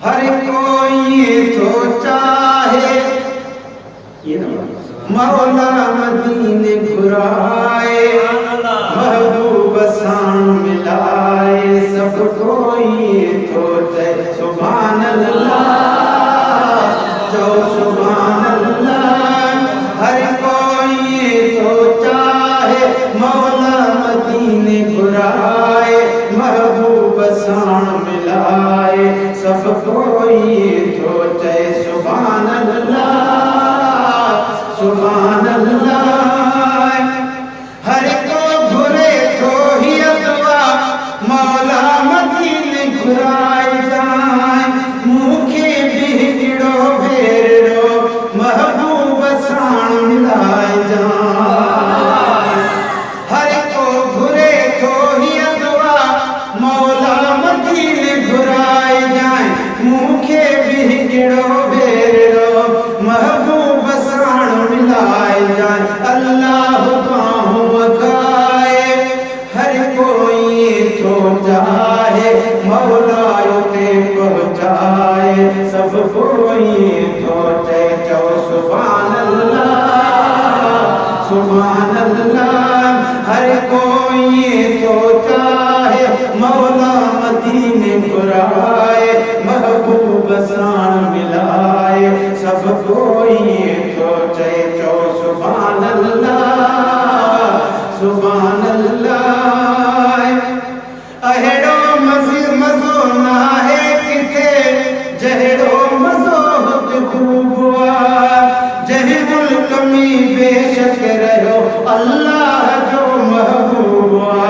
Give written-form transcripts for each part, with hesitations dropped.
हर कोई तो चाहे ये मौला मदीने घुराए, महबूब शान मिलाए, सब कोई तो चाहे सुभान अल्लाह, जो सुभान अल्लाह। हर कोई तो चाहे मौला मदीने घुराए, महबूब शान मिलाए, सब कोई तो चाहे सुभान अल्लाह, सुभान अल्लाह। हर को घुरे तो ही अथवा मौला मदीने घुराए जाए, मुखे बिगड़ो भेड़ो महबूब शान मिलाए जाए। हर को घुरे तो ही अथवा मौला मदीने घुराए जाए, मुखे बिगड़ो भेड़ो महबूब शान मिलाए जाए। अल्लाह बाहों मकाए, हर कोई तो चाहे मौला ते पहुँचाए, सब कोई तो चाहे चो सुभान अल्लाह, सुभान अल्लाह। हर कोई तो चाहे मौला मदीने घुराए, महबूब शान मिलाए, सब कोई तो चाहे चो सुभान अल्लाह, सुभान अल्लाह। अहेड़ो मज़ो ना है किथे, जहेड़ो मज़ो खूबा, जही मुल्क में बेशक रहो अल्लाह जो महबूबा,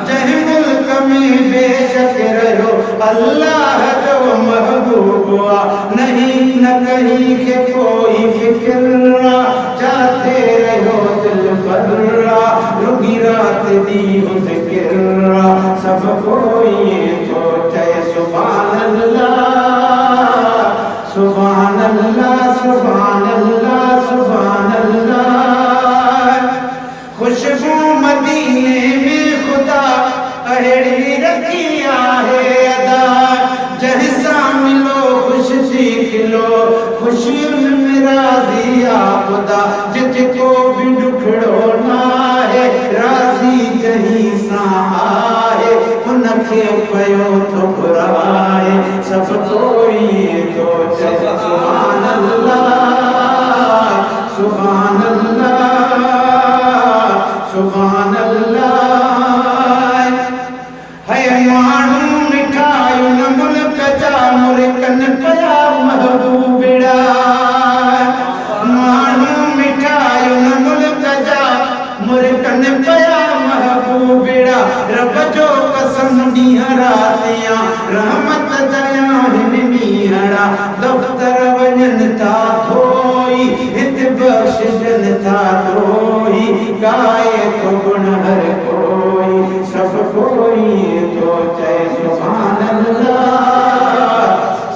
जही मुल्क में बेशक रहो अल्लाह जो महबूबा। नहीं न कहीं के कोई फिक्र, जाते रहो दिल पर रुगी रात दी जिक्र, सब कोई तो चाहे सुभान अल्लाह, सुभान अल्लाह, सुभान अल्लाह, सुभान अल्लाह। खुशबू मदीने में खुदा अहेड़ी रखिया है अदा, जैसा मिलो खुश सीख लो, खुशी में राजी आ खुदा, जिसको भी दुखड़ो ना है राजी जही सा आए, उनके पयो तो बुराए, सब कोई तो चाहे सुभान अल्लाह, सुभान अल्लाह, सुभान अल्लाह। है मानू मिठाई न मुल्क जा मुर्कन पया महबूबड़ा, मानू मिठाई न मुल्क जा मुर्कन पया महबूबड़ा। रब जो कसम ॾींहं रातियां रहमत दया हिन मीहड़ा, दफ्तर वञनि था धोई हिते बख़्शिजनि था धोई, गाए तो गुण हर कोई, सब कोई तो चाहे सुभान अल्लाह,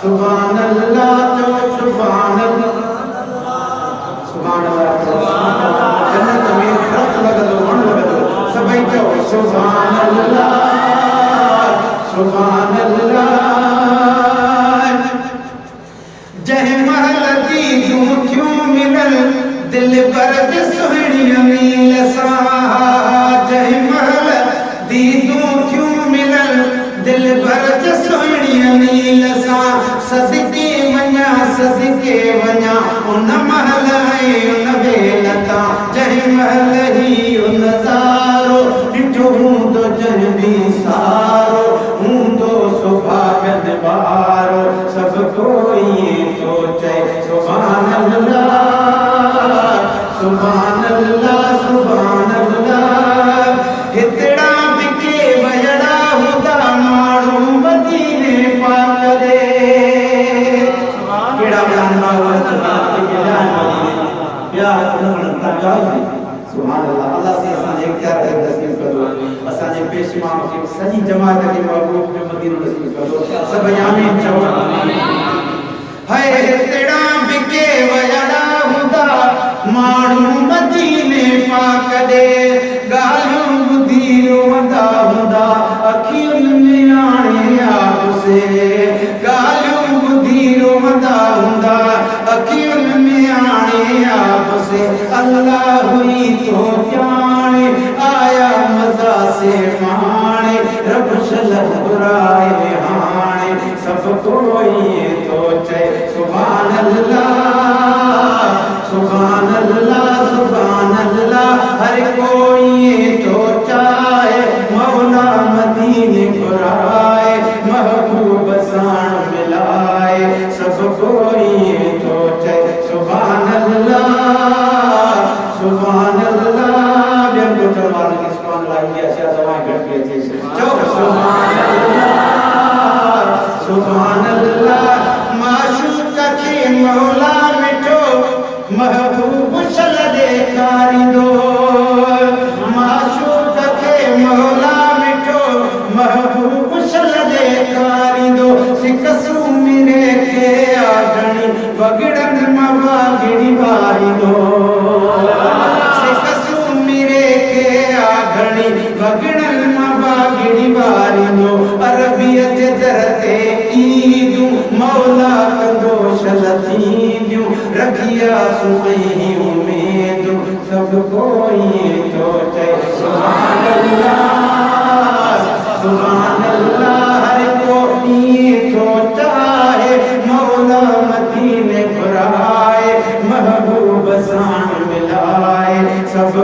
सुभान अल्लाह, तो सुभान अल्लाह, सुभान अल्लाह। जन्नत में दरख़्त लॻंदो वण लॻंदो सभई चओ सुभान अल्लाह, सुभान अल्लाह। जंहिं महल दीदूं थियूं मिलनि दिल पर सुहिणियूं मील सां, जंहिं महल दीदूं थियूं मिलनि दिल भर सुहिणियूं मील सां, सदिके वञा उन महल ऐं उन वेल तां, जंहिं महल ही उन सारो ॾिठो हूंदो जंहिं बि सारो, हूंदो सुभाॻन वारो, सब कोई तो चाहे सुभान अल्लाह, सुभान अल्लाह, सुभान अल्लाह। हितड़ा बिके वजड़ा हुदा माण्हू मदीने पाक दे, केड़ा बयान हुआ सुभान अल्लाह। अल्लाह से असांजे इख्तियार खे नसीब करो, असांजे पेश इमाम खे सॼी जमात खे महबूब जो मदीनो नसीब करो, सभई आमीन चओ। हाय हितड़ा बिके वजड़ा हुदा माण्हू मदीने पाक दे, ॻाल्हियूं ॿुधी रोअंदा हूंदा अखियुनि में आणे आप से, रोंदा हुंदा अखियुनि में आणे आपसे अल्लाह हुई तो जाने आया मज़ा से माणे रब शलह बुराए हाणे सब कोई तो चए सुभान अल्लाह सुभान अल्लाह सुभान अल्लाह हर कोई तो चाहे मौला मदीने बुराए महबूब साण मिलाए सब कोई तो चए सुभान अल्लाह सुभान अल्लाह बिन गुजर वाले की सुभान अल्लाह की ऐसी दवाएं घट गई थी चलो सुभान अल्लाह सुभान अल्लाह माशूक के मौला मिठो महबूब सल देखारी दो माशूक के मौला मिठो महबूब सल देखारी दो सिकसू मेरे के आगणी वगड़न मवागड़ी वारी दो सिकसू मेरे के आगणी वगड़न मवागड़ी वारी दो अरबियत दरते ईदू मौला कंदो शलतीदू रखिया सुमई उम्मीद सब कोई तो चए सुभान अल्लाह सुभान अल्लाह हर कोई तो चाहे मौला मदीने बुराए महबूब साण मिलाए सब